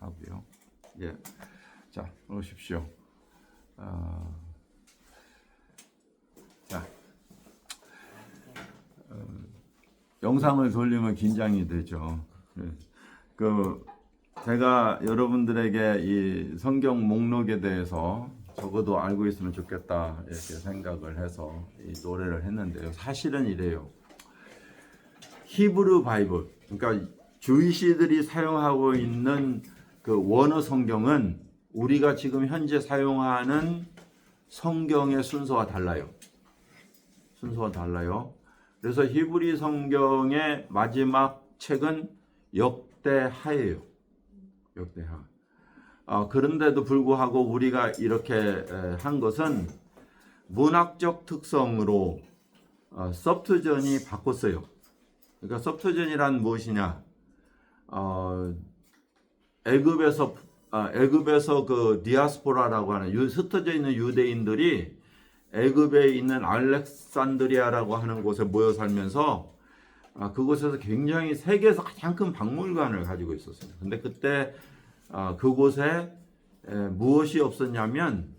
하고요. 예, 자 오십시오. 자, 영상을 돌리면 긴장이 되죠. 제가 여러분들에게 이 성경 목록에 대해서 적어도 알고 있으면 좋겠다 이렇게 생각을 해서 이 노래를 했는데요. 사실은 이래요. 히브리 바이블, 그러니까 주이시들이 사용하고 있는 그 원어 성경은 우리가 지금 현재 사용하는 성경의 순서와 달라요. 순서가 달라요. 그래서 히브리 성경의 마지막 책은 역대하예요. 역대하. 그런데도 불구하고 우리가 이렇게 한 것은 문학적 특성으로 섭트전이 바꿨어요. 그러니까 섭트전이란 무엇이냐? 애굽에서 그 디아스포라라고 하는 흩어져 있는 유대인들이 애굽에 있는 알렉산드리아라고 하는 곳에 모여 살면서 그곳에서 굉장히 세계에서 가장 큰 박물관을 가지고 있었어요. 근데 그때 그곳에 무엇이 없었냐면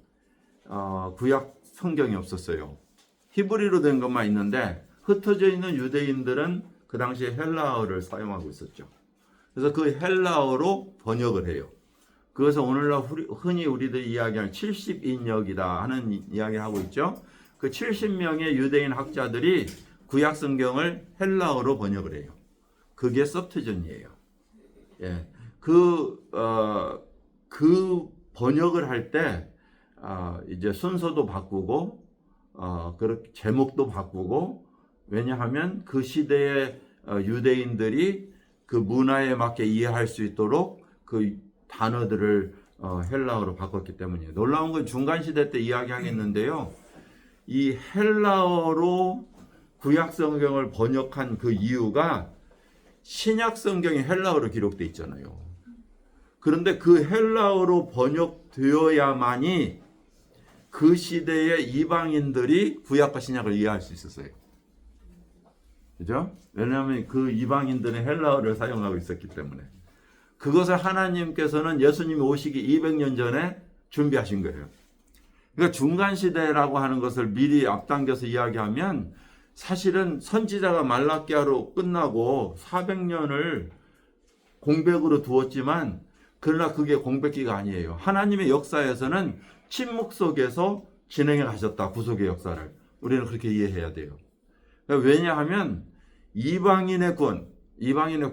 구약 성경이 없었어요. 히브리로 된 것만 있는데 흩어져 있는 유대인들은 그 당시에 헬라어를 사용하고 있었죠. 그래서 그 헬라어로 번역을 해요. 그래서 오늘날 흔히 우리들이 이야기하는 70인역이다 하는 이야기를 하고 있죠. 그 70명의 유대인 학자들이 구약 성경을 헬라어로 번역을 해요. 그게 섭트전이에요. 예. 그 번역을 할 때 이제 순서도 바꾸고 그렇게 제목도 바꾸고, 왜냐하면 그 시대의 유대인들이 그 문화에 맞게 이해할 수 있도록 그 단어들을 헬라어로 바꿨기 때문이에요. 놀라운 건 중간시대 때 이야기하겠는데요. 이 헬라어로 구약 성경을 번역한 그 이유가 신약 성경이 헬라어로 기록되어 있잖아요. 그런데 그 헬라어로 번역되어야만이 그 시대의 이방인들이 구약과 신약을 이해할 수 있었어요. 그죠? 왜냐하면 그 이방인들은 헬라어를 사용하고 있었기 때문에. 그것을 하나님께서는 예수님이 오시기 200년 전에 준비하신 거예요. 그러니까 중간시대라고 하는 것을 미리 앞당겨서 이야기하면 사실은 선지자가 말라기야로 끝나고 400년을 공백으로 두었지만, 그러나 그게 공백기가 아니에요. 하나님의 역사에서는 침묵 속에서 진행해 가셨다. 구속의 역사를. 우리는 그렇게 이해해야 돼요. 왜냐하면 이방인의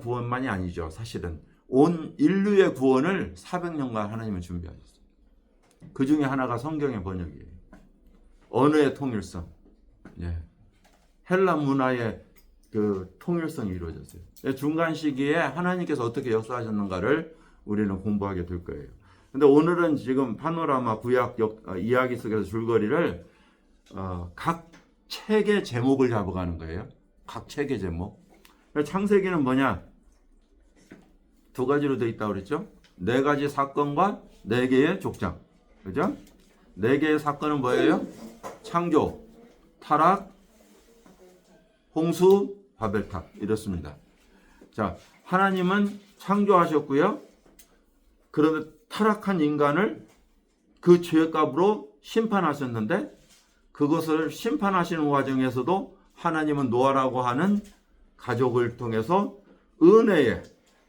구원만이 아니죠. 사실은 온 인류의 구원을 400년간 하나님은 준비하셨어요. 그 중에 하나가 성경의 번역이에요. 언어의 통일성. 예. 헬라 문화의 그 통일성이 이루어졌어요. 중간 시기에 하나님께서 어떻게 역사하셨는가를 우리는 공부하게 될 거예요. 근데 오늘은 지금 파노라마 구약 이야기 속에서 줄거리를 각 책의 제목을 잡아가는 거예요. 각 책의 제목. 창세기는 뭐냐? 두 가지로 되어 있다고 그랬죠? 4가지 사건과 4개의 족장. 그죠? 4개의 사건은 뭐예요? 창조, 타락, 홍수, 바벨탑. 이렇습니다. 자, 하나님은 창조하셨고요. 그런데 타락한 인간을 그 죄값으로 심판하셨는데, 그것을 심판하시는 과정에서도 하나님은 노아라고 하는 가족을 통해서 은혜의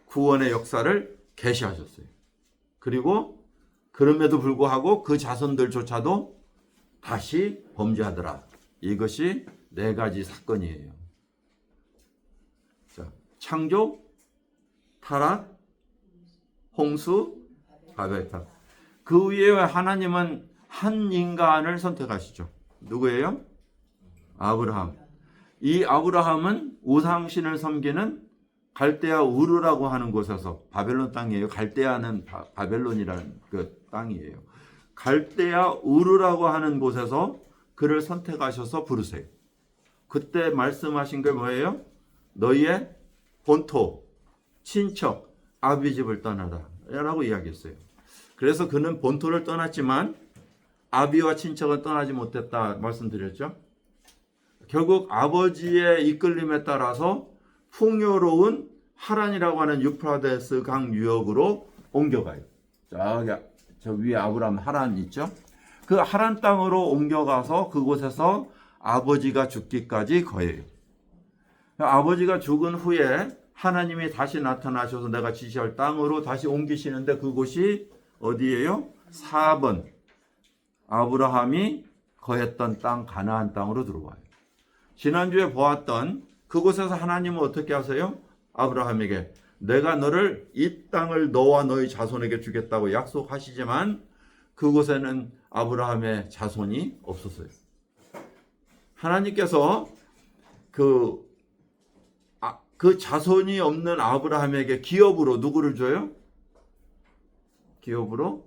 구원의 역사를 계시하셨어요. 그리고 그럼에도 불구하고 그 자손들조차도 다시 범죄하더라. 이것이 4가지 사건이에요. 자, 창조, 타락, 홍수, 바벨탑. 그 위에 하나님은 한 인간을 선택하시죠. 누구예요? 아브라함. 이 아브라함은 우상신을 섬기는 갈대아 우르라고 하는 곳에서, 바벨론 땅이에요. 갈대아는 바벨론이라는 그 땅이에요. 갈대아 우르라고 하는 곳에서 그를 선택하셔서 부르세요. 그때 말씀하신 게 뭐예요? 너희의 본토, 친척, 아비 집을 떠나라 라고 이야기했어요. 그래서 그는 본토를 떠났지만 아비와 친척은 떠나지 못했다 말씀드렸죠. 결국 아버지의 이끌림에 따라서 풍요로운 하란이라고 하는 유프라데스 강 유역으로 옮겨가요. 저기 저 위에 아브라함 하란 있죠? 그 하란 땅으로 옮겨가서 그곳에서 아버지가 죽기까지 거해요. 아버지가 죽은 후에 하나님이 다시 나타나셔서 내가 지시할 땅으로 다시 옮기시는데 그곳이 어디예요? 4번 아브라함이 거했던 땅 가나안 땅으로 들어와요. 지난주에 보았던 그곳에서 하나님은 어떻게 하세요? 아브라함에게 내가 너를 이 땅을 너와 너의 자손에게 주겠다고 약속하시지만 그곳에는 아브라함의 자손이 없었어요. 하나님께서 그 자손이 없는 아브라함에게 기업으로 누구를 줘요? 기업으로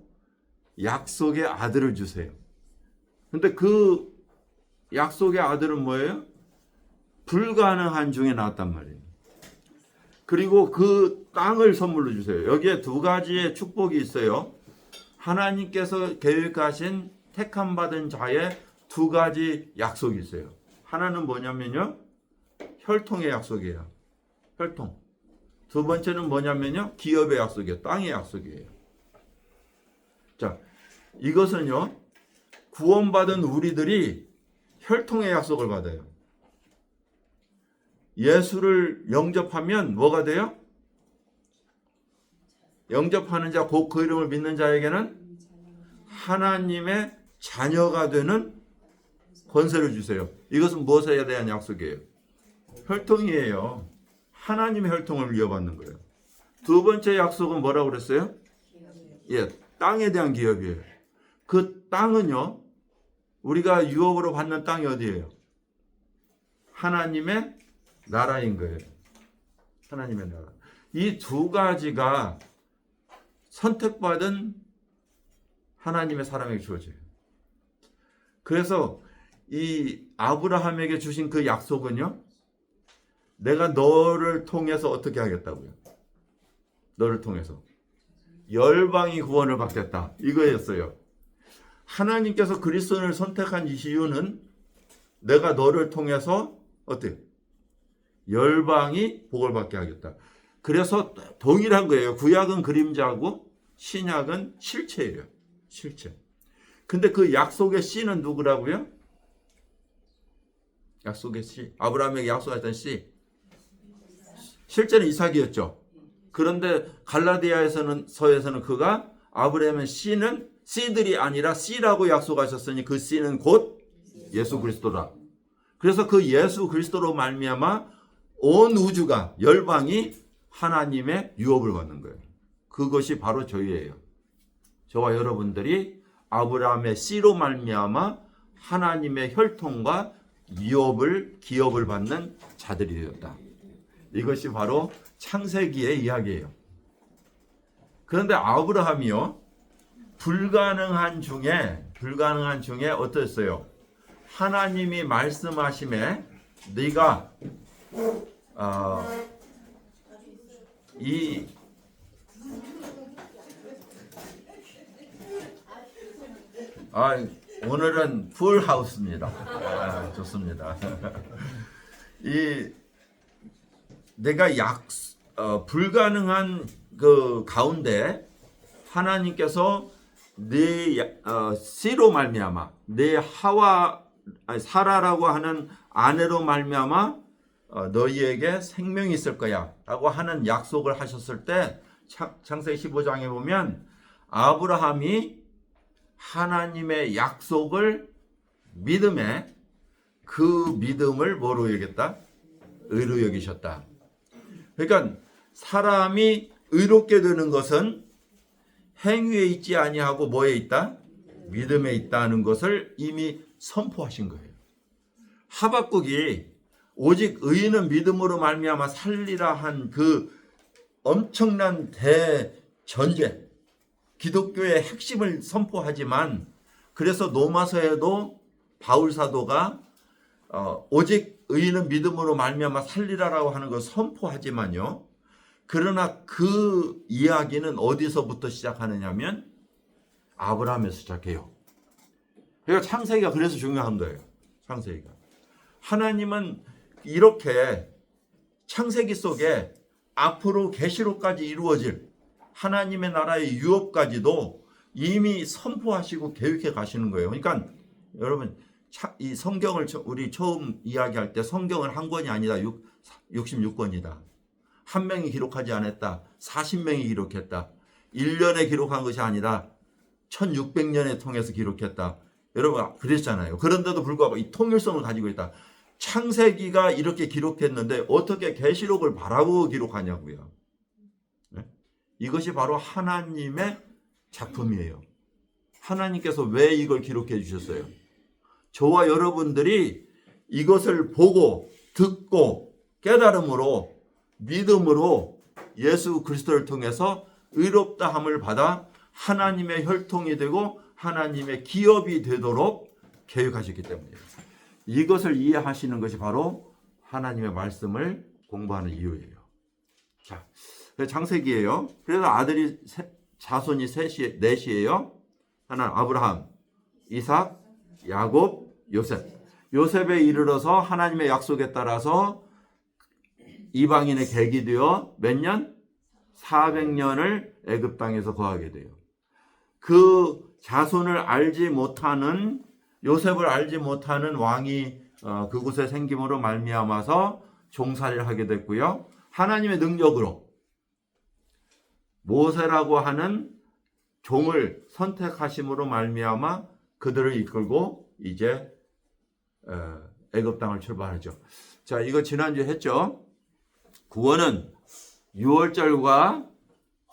약속의 아들을 주세요. 근데 그 약속의 아들은 뭐예요? 불가능한 중에 나왔단 말이에요. 그리고 그 땅을 선물로 주세요. 여기에 두 가지의 축복이 있어요. 하나님께서 계획하신 택함 받은 자의 두 가지 약속이 있어요. 하나는 뭐냐면요. 혈통의 약속이에요. 혈통. 두 번째는 뭐냐면요. 기업의 약속이에요. 땅의 약속이에요. 자, 이것은요. 구원받은 우리들이 혈통의 약속을 받아요. 예수를 영접하면 뭐가 돼요? 영접하는 자, 곧 그 이름을 믿는 자에게는 하나님의 자녀가 되는 권세를 주세요. 이것은 무엇에 대한 약속이에요? 혈통이에요. 하나님의 혈통을 이어받는 거예요. 두 번째 약속은 뭐라고 그랬어요? 예, 땅에 대한 기업이에요. 그 땅은요, 우리가 유업으로 받는 땅이 어디예요? 하나님의 나라인 거예요. 하나님의 나라. 이 두 가지가 선택받은 하나님의 사람에게 주어져요. 그래서 이 아브라함에게 주신 그 약속은요, 내가 너를 통해서 어떻게 하겠다고요? 너를 통해서 열방이 구원을 받겠다. 이거였어요. 하나님께서 그리스도를 선택한 이유는 내가 너를 통해서 어때요? 열방이 복을 받게 하겠다. 그래서 동일한 거예요. 구약은 그림자고 신약은 실체예요. 실체. 근데 그 약속의 씨는 누구라고요? 약속의 씨. 아브라함에게 약속했던 씨. 실제는 이삭이었죠. 그런데 갈라디아에서는 서에서는 그가 아브라함의 씨는 씨들이 아니라 씨라고 약속하셨으니 그 씨는 곧 예수 그리스도라. 그래서 그 예수 그리스도로 말미암아 온 우주가 열방이 하나님의 유업을 받는 거예요. 그것이 바로 저희예요. 저와 여러분들이 아브라함의 씨로 말미암아 하나님의 혈통과 기업을 받는 자들이 되었다. 이것이 바로 창세기의 이야기예요. 그런데 아브라함이요, 불가능한 중에 어땠어요? 하나님이 말씀하심에 네가 오늘은 풀하우스입니다. 좋습니다. 내가 불가능한 그 가운데 하나님께서 네 씨로 말미암아 네 사라라고 하는 아내로 말미암아 너희에게 생명이 있을 거야 라고 하는 약속을 하셨을 때 창세기 15장에 보면 아브라함이 하나님의 약속을 믿음에 그 믿음을 뭐로 여겼다? 의로 여기셨다. 그러니까 사람이 의롭게 되는 것은 행위에 있지 아니하고 뭐에 있다? 믿음에 있다는 것을 이미 선포하신 거예요. 하박국이 오직 의인은 믿음으로 말미암아 살리라 한 그 엄청난 대전제, 기독교의 핵심을 선포하지만 그래서 로마서에도 바울 사도가 오직 의인은 믿음으로 말미암아 살리라라고 하는 걸 선포하지만요. 그러나 그 이야기는 어디서부터 시작하느냐면 아브라함에서 시작해요. 그러니까 창세기가 그래서 중요한 거예요. 창세기가. 하나님은 이렇게 창세기 속에 앞으로 계시록까지 이루어질 하나님의 나라의 유업까지도 이미 선포하시고 계획해 가시는 거예요. 그러니까 여러분 이 성경을 우리 처음 이야기할 때 성경은 한 권이 아니다. 66권이다. 한 명이 기록하지 않았다. 40명이 기록했다. 1년에 기록한 것이 아니라 1600년에 통해서 기록했다. 여러분 그랬잖아요. 그런데도 불구하고 이 통일성을 가지고 있다. 창세기가 이렇게 기록했는데 어떻게 계시록을 바라보고 기록하냐고요. 네? 이것이 바로 하나님의 작품이에요. 하나님께서 왜 이걸 기록해 주셨어요? 저와 여러분들이 이것을 보고 듣고 깨달음으로 믿음으로 예수 그리스도를 통해서 의롭다함을 받아 하나님의 혈통이 되고 하나님의 기업이 되도록 계획하셨기 때문이에요. 이것을 이해하시는 것이 바로 하나님의 말씀을 공부하는 이유예요. 자, 창세기예요. 그래서 아들이 자손이 넷이에요. 하나 아브라함, 이삭, 야곱, 요셉. 요셉에 이르러서 하나님의 약속에 따라서 이방인의 객이 되어 몇 년? 400년을 애굽 땅에서 거하게 돼요. 그 자손을 알지 못하는 요셉을 알지 못하는 왕이 그곳에 생김으로 말미암아서 종살이를 하게 됐고요. 하나님의 능력으로 모세라고 하는 종을 선택하심으로 말미암아 그들을 이끌고 이제 애굽 땅을 출발하죠. 자, 이거 지난주에 했죠. 구원은 유월절과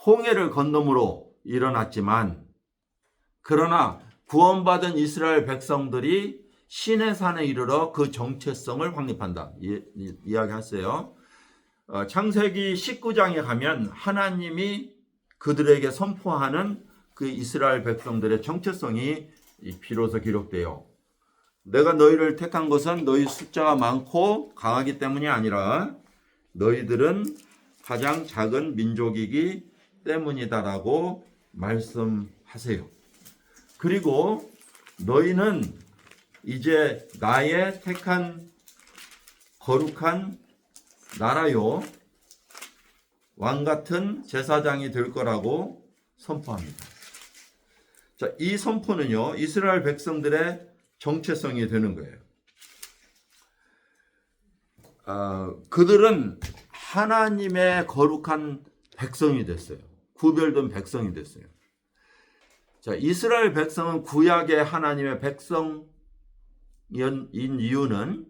홍해를 건너므로 일어났지만 그러나 구원받은 이스라엘 백성들이 시내산에 이르러 그 정체성을 확립한다. 이야기했어요. 창세기 19장에 가면 하나님이 그들에게 선포하는 그 이스라엘 백성들의 정체성이 비로소 기록돼요. 내가 너희를 택한 것은 너희 숫자가 많고 강하기 때문이 아니라 너희들은 가장 작은 민족이기 때문이다라고 말씀하세요. 그리고 너희는 이제 나의 택한 거룩한 나라요 왕 같은 제사장이 될 거라고 선포합니다. 자, 이 선포는요 이스라엘 백성들의 정체성이 되는 거예요. 그들은 하나님의 거룩한 백성이 됐어요. 구별된 백성이 됐어요. 자, 이스라엘 백성은 구약의 하나님의 백성인 이유는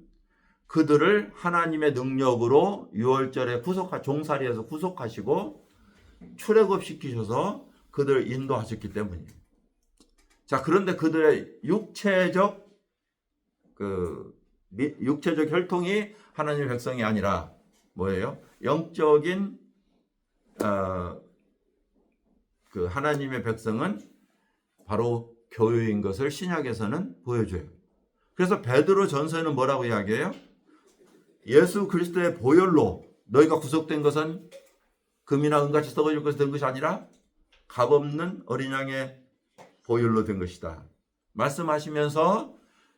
그들을 하나님의 능력으로 유월절에 종살이에서 구속하시고 출애굽시키셔서 그들을 인도하셨기 때문이에요. 자, 그런데 그들의 육체적 혈통이 하나님의 백성이 아니라 뭐예요? 영적인 그 하나님의 백성은 바로 교회인 것을 신약에서는 보여줘요. 그래서 베드로 전서에는 뭐라고 이야기해요? 예수 그리스도의 보혈로 너희가 구속된 것은 금이나 은같이 썩어질 것이 된 것이 아니라 값없는 어린 양의 보혈로 된 것이다. 말씀하시면서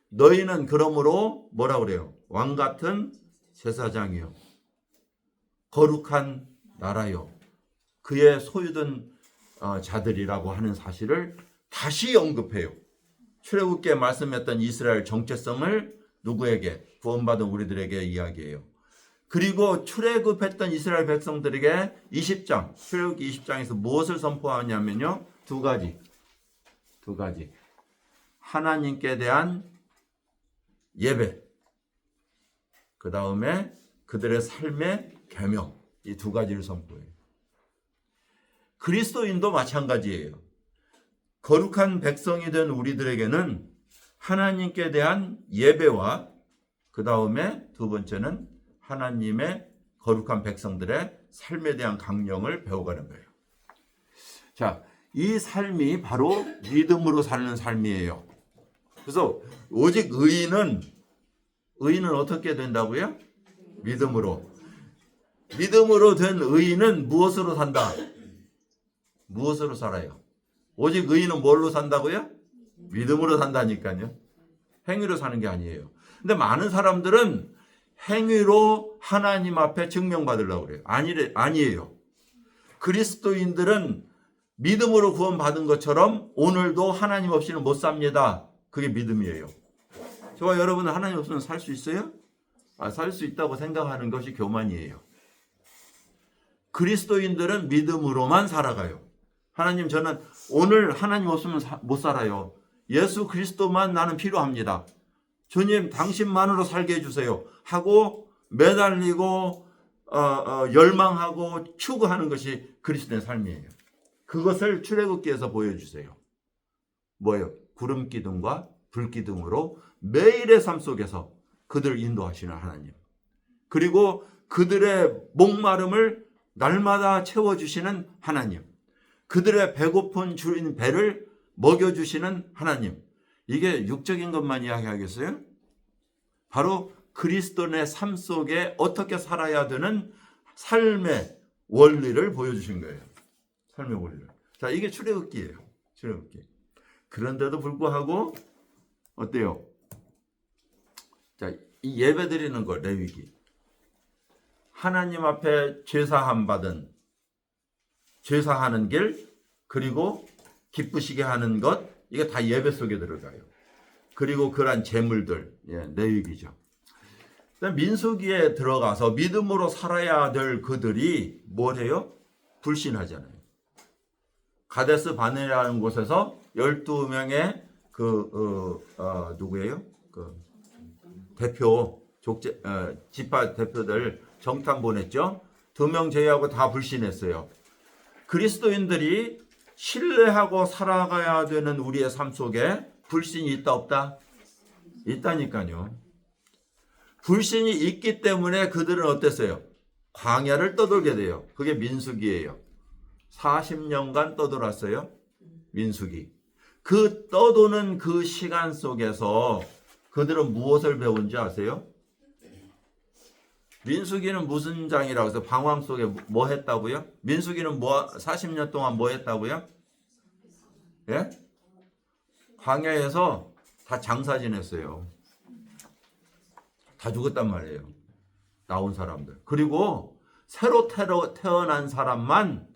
너희는 그러므로 뭐라고 그래요? 왕 같은 제사장이요 거룩한 나라요 그의 소유된 자들이라고 하는 사실을 다시 언급해요. 출애굽기에 말씀했던 이스라엘 정체성을 누구에게? 구원받은 우리들에게 이야기해요. 그리고 출애굽했던 이스라엘 백성들에게 20장, 출애굽기 20장에서 무엇을 선포하냐면요. 두 가지. 하나님께 대한 예배, 그 다음에 그들의 삶의 계명, 이 두 가지를 선포해요. 그리스도인도 마찬가지예요. 거룩한 백성이 된 우리들에게는 하나님께 대한 예배와 그 다음에 두 번째는 하나님의 거룩한 백성들의 삶에 대한 강령을 배워가는 거예요. 자, 이 삶이 바로 믿음으로 사는 삶이에요. 그래서 오직 의인은 어떻게 된다고요? 믿음으로 된 의인은 무엇으로 산다? 무엇으로 살아요? 오직 의인은 뭘로 산다고요? 믿음으로 산다니까요. 행위로 사는 게 아니에요. 근데 많은 사람들은 행위로 하나님 앞에 증명받으려고 그래요. 아니에요. 그리스도인들은 믿음으로 구원받은 것처럼 오늘도 하나님 없이는 못 삽니다. 그게 믿음이에요. 저와 여러분은 하나님 없으면 살 수 있어요? 살 수 있다고 생각하는 것이 교만이에요. 그리스도인들은 믿음으로만 살아가요. 하나님, 저는 오늘 하나님 없으면 못 살아요. 예수 그리스도만 나는 필요합니다. 주님, 당신만으로 살게 해주세요 하고 매달리고 열망하고 추구하는 것이 그리스도의 삶이에요. 그것을 출애굽기에서 보여주세요. 뭐예요? 구름 기둥과 불 기둥으로 매일의 삶 속에서 그들을 인도하시는 하나님, 그리고 그들의 목마름을 날마다 채워주시는 하나님, 그들의 배고픈 주인 배를 먹여주시는 하나님. 이게 육적인 것만 이야기하겠어요? 바로 그리스도의 삶 속에 어떻게 살아야 되는 삶의 원리를 보여주신 거예요. 삶의 원리를. 자, 이게 출애굽기예요. 출애굽기. 그런데도 불구하고 어때요? 자, 이 예배 드리는 거, 레위기. 하나님 앞에 제사함 받은, 제사하는 길, 그리고 기쁘시게 하는 것, 이게 다 예배 속에 들어가요. 그리고 그러한 제물들, 레위기죠. 민수기에 들어가서 믿음으로 살아야 될 그들이 뭘 해요? 불신하잖아요. 가데스 바네라는 곳에서 12명의 누구예요? 대표, 지파 대표들 정탐 보냈죠. 2명 제외하고 다 불신했어요. 그리스도인들이 신뢰하고 살아가야 되는 우리의 삶 속에 불신이 있다 없다? 있다니까요. 불신이 있기 때문에 그들은 어땠어요? 광야를 떠돌게 돼요. 그게 민수기예요. 40년간 떠돌았어요. 민수기. 그 떠도는 그 시간 속에서 그들은 무엇을 배운지 아세요? 민수기는 무슨 장이라고 해서 방황 속에 뭐 했다고요? 민수기는 40년 동안 뭐 했다고요? 예? 광야에서 다 장사 지냈어요. 다 죽었단 말이에요. 나온 사람들. 그리고 새로 태어난 사람만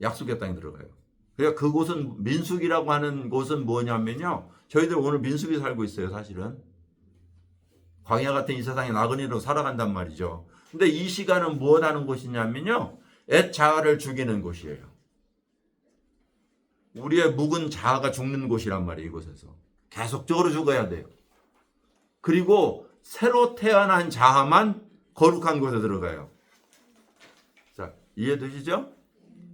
약속의 땅에 들어가요. 그러니까 그곳은 민수기라고 하는 곳은 뭐냐면요. 저희들 오늘 민수기 살고 있어요, 사실은. 광야 같은 이 세상에 나그네로 살아간단 말이죠. 근데 이 시간은 무엇 하는 곳이냐면요. 옛 자아를 죽이는 곳이에요. 우리의 묵은 자아가 죽는 곳이란 말이에요, 이곳에서. 계속적으로 죽어야 돼요. 그리고 새로 태어난 자아만 거룩한 곳에 들어가요. 자, 이해되시죠?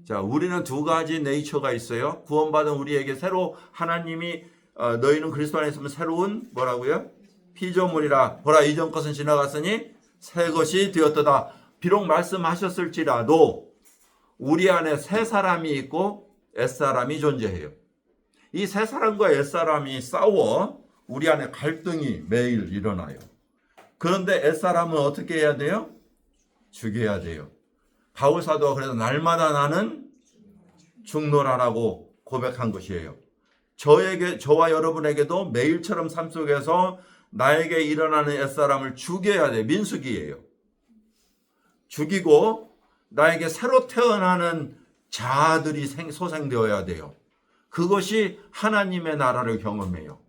자, 우리는 두 가지 네이처가 있어요. 구원받은 우리에게 새로 하나님이 너희는 그리스도 안에 있으면 새로운 뭐라고요? 피조물이라. 보라, 이전 것은 지나갔으니 새 것이 되었도다. 비록 말씀하셨을지라도 우리 안에 새 사람이 있고 옛사람이 존재해요. 이 새 사람과 옛사람이 싸워 우리 안에 갈등이 매일 일어나요. 그런데 옛사람은 어떻게 해야 돼요? 죽여야 돼요. 바울 사도가 그래서 날마다 나는 죽노라라고 고백한 것이에요. 저와 여러분에게도 매일처럼 삶 속에서 나에게 일어나는 옛사람을 죽여야 돼. 민수기예요. 죽이고 나에게 새로 태어나는 자아들이 소생되어야 돼요. 그것이 하나님의 나라를 경험해요.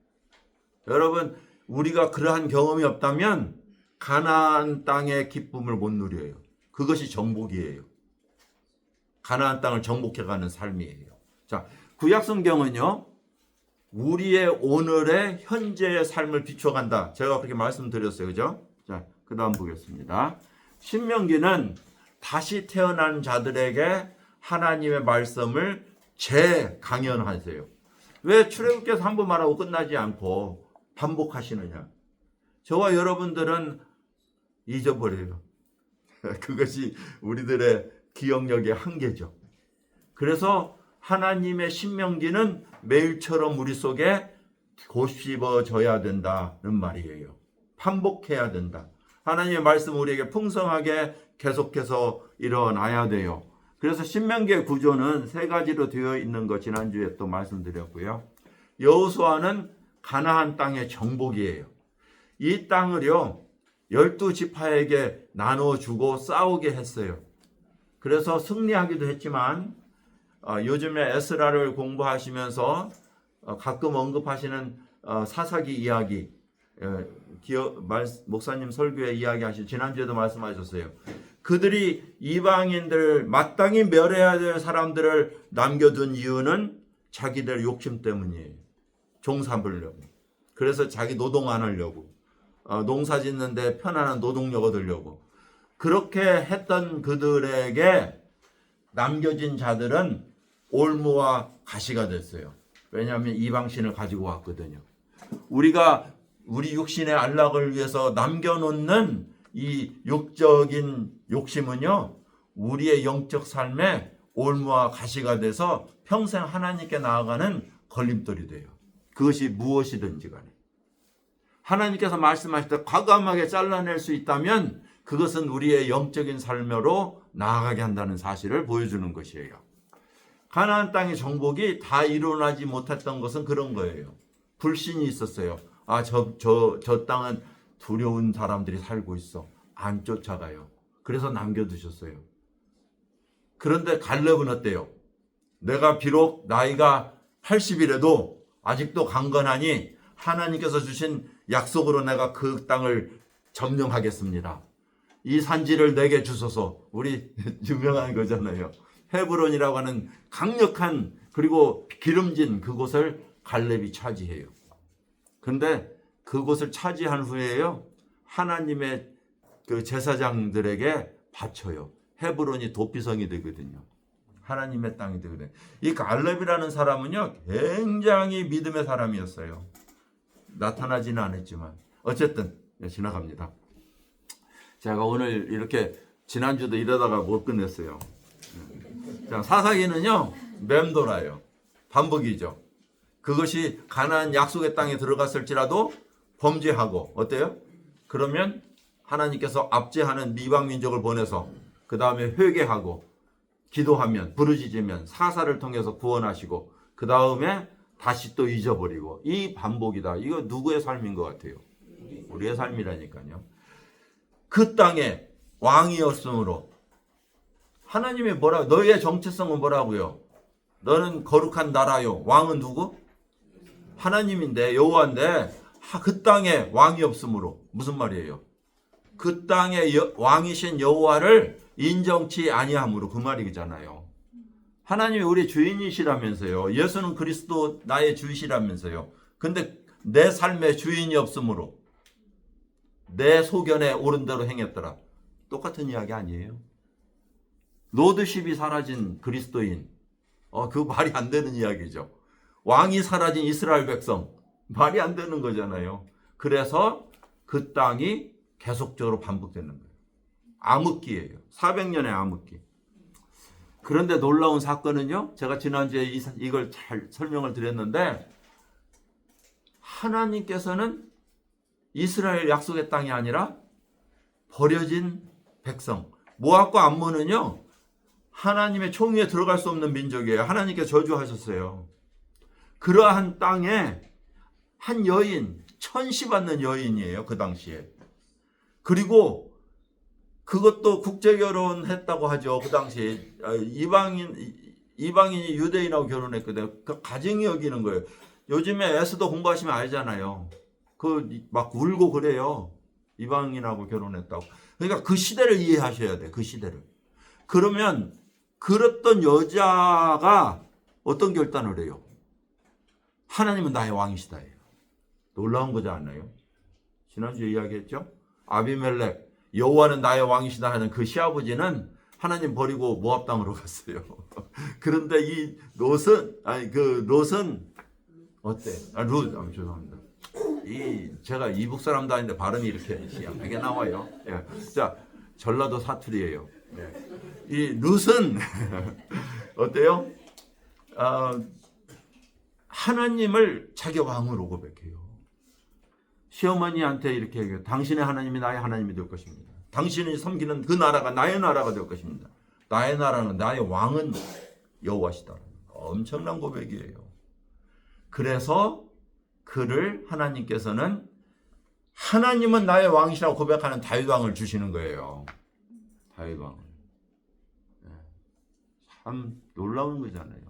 여러분, 우리가 그러한 경험이 없다면 가나안 땅의 기쁨을 못 누려요. 그것이 정복이에요. 가나안 땅을 정복해가는 삶이에요. 자, 구약 성경은요, 우리의 오늘의 현재의 삶을 비춰간다. 제가 그렇게 말씀드렸어요. 그죠? 자, 그 다음 보겠습니다. 신명기는 다시 태어난 자들에게 하나님의 말씀을 재강연하세요. 왜 출애굽기에서 한 번 말하고 끝나지 않고 반복하시느냐? 저와 여러분들은 잊어버려요. 그것이 우리들의 기억력의 한계죠. 그래서 하나님의 신명기는 매일처럼 우리 속에 곱씹어져야 된다는 말이에요. 반복해야 된다. 하나님의 말씀 우리에게 풍성하게 계속해서 일어나야 돼요. 그래서 신명기의 구조는 세 가지로 되어 있는 거 지난주에 또 말씀드렸고요. 여호수아는 가나안 땅의 정복이에요. 이 땅을요, 12지파에게 나눠주고 싸우게 했어요. 그래서 승리하기도 했지만 요즘에 에스라를 공부하시면서 가끔 언급하시는 사사기 이야기, 목사님 설교에 이야기하신 지난주에도 말씀하셨어요. 그들이 이방인들 마땅히 멸해야 될 사람들을 남겨둔 이유는 자기들 욕심 때문이에요. 종 삼으려고. 그래서 자기 노동 안 하려고. 농사 짓는데 편안한 노동력 얻으려고. 그렇게 했던 그들에게 남겨진 자들은 올무와 가시가 됐어요. 왜냐하면 이방신을 가지고 왔거든요. 우리가 우리 육신의 안락을 위해서 남겨놓는 이 육적인 욕심은요, 우리의 영적 삶에 올무와 가시가 돼서 평생 하나님께 나아가는 걸림돌이 돼요. 그것이 무엇이든지 간에. 하나님께서 말씀하실 때 과감하게 잘라낼 수 있다면 그것은 우리의 영적인 삶으로 나아가게 한다는 사실을 보여주는 것이에요. 가나안 땅의 정복이 다 일어나지 못했던 것은 그런 거예요. 불신이 있었어요. 저 땅은 두려운 사람들이 살고 있어. 안 쫓아가요. 그래서 남겨두셨어요. 그런데 갈렙은 어때요? 내가 비록 나이가 80이라도 아직도 강건하니 하나님께서 주신 약속으로 내가 그 땅을 점령하겠습니다. 이 산지를 내게 주소서. 우리 유명한 거잖아요. 헤브론이라고 하는 강력한 그리고 기름진 그곳을 갈렙이 차지해요. 그런데 그곳을 차지한 후에요, 하나님의 그 제사장들에게 바쳐요. 헤브론이 도피성이 되거든요. 하나님의 땅이 되거든요. 이 갈렙이라는 사람은요, 굉장히 믿음의 사람이었어요. 나타나지는 않았지만 어쨌든 지나갑니다. 제가 오늘 이렇게 지난주도 이러다가 못 끝냈어요. 자, 사사기는요, 맴돌아요. 반복이죠. 그것이 가나안 약속의 땅에 들어갔을지라도 범죄하고 어때요? 그러면 하나님께서 압제하는 이방 민족을 보내서 그 다음에 회개하고 기도하면 부르짖으면 사사를 통해서 구원하시고 그 다음에 다시 또 잊어버리고, 이 반복이다. 이거 누구의 삶인 것 같아요? 우리의 삶이라니까요. 그 땅에 왕이 없으므로 하나님이 뭐라고, 너희의 정체성은 뭐라고요? 너는 거룩한 나라요. 왕은 누구? 하나님인데, 여호와인데 그 땅에 왕이 없으므로. 무슨 말이에요? 그 땅에 왕이신 여호와를 인정치 아니함으로, 그 말이잖아요. 하나님이 우리 주인이시라면서요. 예수는 그리스도 나의 주이시라면서요. 근데 내 삶의 주인이 없으므로 내 소견에 옳은 대로 행했더라. 똑같은 이야기 아니에요? 로드십이 사라진 그리스도인, 그 말이 안 되는 이야기죠. 왕이 사라진 이스라엘 백성, 말이 안 되는 거잖아요. 그래서 그 땅이 계속적으로 반복되는 거예요. 암흑기예요. 400년의 암흑기. 그런데 놀라운 사건은요, 제가 지난주에 이걸 잘 설명을 드렸는데, 하나님께서는 이스라엘 약속의 땅이 아니라 버려진 백성, 모압과 암몬은요, 하나님의 총위에 들어갈 수 없는 민족이에요. 하나님께 저주하셨어요. 그러한 땅에 한 여인, 천시받는 여인이에요. 그 당시에. 그리고 그것도 국제결혼 했다고 하죠. 그 당시에 이방인이 유대인하고 결혼했거든요. 그 가정이 여기는 거예요. 요즘에 에스더 공부하시면 알잖아요. 막 울고 그래요. 이방인하고 결혼했다고. 그러니까 그 시대를 이해하셔야 돼. 그 시대를. 그러면 그랬던 여자가 어떤 결단을 해요? 하나님은 나의 왕이시다 해요. 놀라운 거지 않나요? 지난주에 이야기했죠. 아비멜렉, 여호와는 나의 왕이시다 하는 그 시아버지는 하나님 버리고 모압 땅으로 갔어요. 그런데 이 롯은 어때? 죄송합니다. 제가 이북 사람도 아닌데 발음이 이렇게 희한하게 나와요. 예. 자, 전라도 사투리예요. 예. 이 룻은 어때요? 하나님을 자기 왕으로 고백해요. 시어머니한테 이렇게 얘기해요. 당신의 하나님이 나의 하나님이 될 것입니다. 당신이 섬기는 그 나라가 나의 나라가 될 것입니다. 나의 나라는, 나의 왕은 여호와시다. 엄청난 고백이에요. 그래서 그를 하나님께서는 하나님은 나의 왕이시라고 고백하는 다윗 왕을 주시는 거예요. 다윗 왕을. 참 놀라운 거잖아요.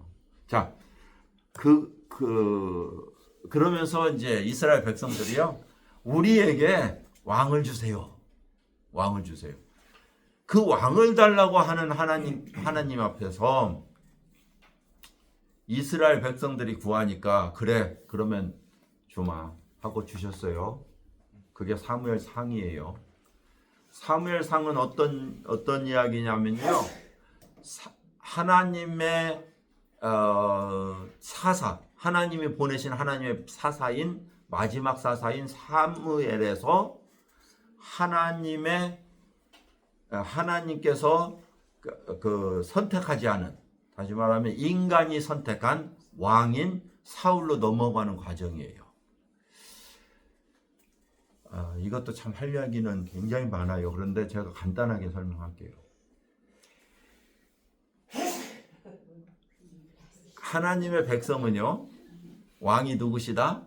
자, 그러면서 이제 이스라엘 백성들이요, 우리에게 왕을 주세요. 왕을 주세요. 그 왕을 달라고 하는 하나님 앞에서 이스라엘 백성들이 구하니까, 그래, 그러면 주마 하고 주셨어요. 그게 사무엘 상이에요. 사무엘 상은 어떤 이야기냐면요, 하나님의 사사, 하나님이 보내신 하나님의 사사인, 마지막 사사인 사무엘에서 하나님께서 선택하지 않은, 다시 말하면 인간이 선택한 왕인 사울로 넘어가는 과정이에요. 이것도 참 할 이야기는 굉장히 많아요. 그런데 제가 간단하게 설명할게요. 하나님의 백성은요, 왕이 누구시다?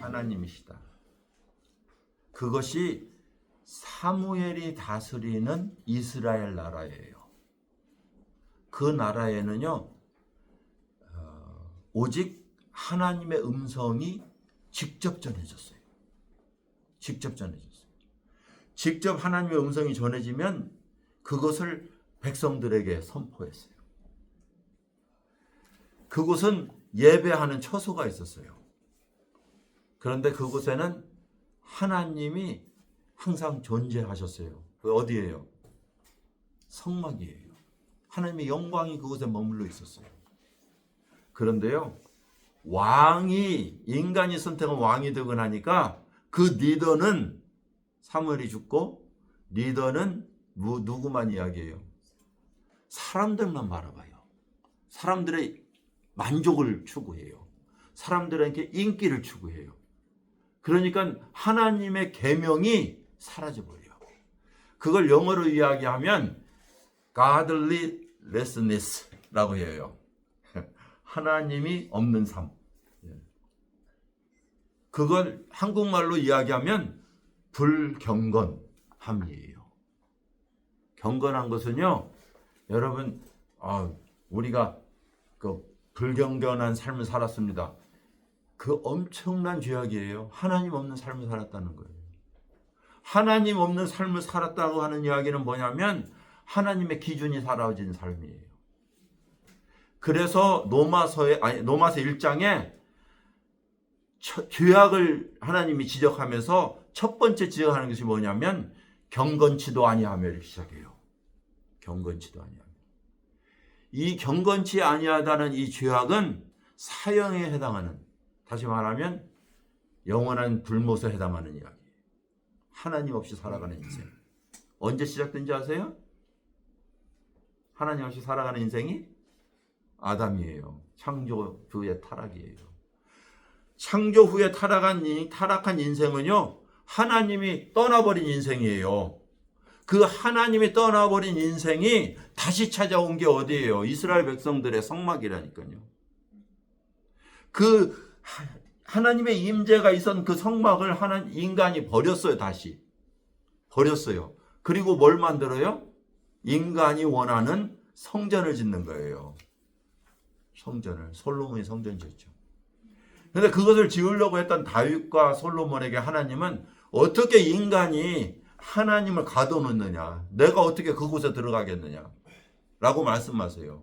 하나님이시다. 그것이 사무엘이 다스리는 이스라엘 나라예요. 그 나라에는요, 오직 하나님의 음성이 직접 전해졌어요. 직접 전해졌어요. 직접 하나님의 음성이 전해지면 그것을 백성들에게 선포했어요. 그곳은 예배하는 처소가 있었어요. 그런데 그곳에는 하나님이 항상 존재하셨어요. 그 어디예요? 성막이에요. 하나님의 영광이 그곳에 머물러 있었어요. 그런데요, 인간이 선택한 왕이 되고 나니까 그 리더는, 사무엘이 죽고 리더는 누구만 이야기해요? 사람들만 바라봐요. 사람들의 만족을 추구해요. 사람들에게 인기를 추구해요. 그러니까 하나님의 계명이 사라져버려요. 그걸 영어로 이야기하면 godlessness라고 해요. 하나님이 없는 삶. 그걸 한국말로 이야기하면 불경건함이에요. 경건한 것은요, 여러분, 우리가 그 불경건한 삶을 살았습니다. 그 엄청난 죄악이에요. 하나님 없는 삶을 살았다는 거예요. 하나님 없는 삶을 살았다고 하는 이야기는 뭐냐면 하나님의 기준이 사라진 삶이에요. 그래서 로마서 1장에 죄악을 하나님이 지적하면서 첫 번째 지적하는 것이 뭐냐면 경건치도 아니하며 이렇게 시작해요. 경건치도 아니하며. 이 경건치 아니하다는 이 죄악은 사형에 해당하는, 다시 말하면 영원한 불못에 해당하는 이야기예요. 하나님 없이 살아가는 인생. 언제 시작된지 아세요? 하나님 없이 살아가는 인생이 아담이에요. 창조 후의 타락이에요. 창조 후에 타락한 인생은요, 하나님이 떠나버린 인생이에요. 그 하나님이 떠나버린 인생이 다시 찾아온 게 어디예요? 이스라엘 백성들의 성막이라니까요. 그 하나님의 임재가 있었던 그 성막을 인간이 버렸어요. 다시 버렸어요. 그리고 뭘 만들어요? 인간이 원하는 성전을 짓는 거예요. 성전을, 솔로몬이 성전 짓죠. 그런데 그것을 지으려고 했던 다윗과 솔로몬에게 하나님은 어떻게 인간이 하나님을 가둬놓느냐, 내가 어떻게 그곳에 들어가겠느냐 라고 말씀하세요.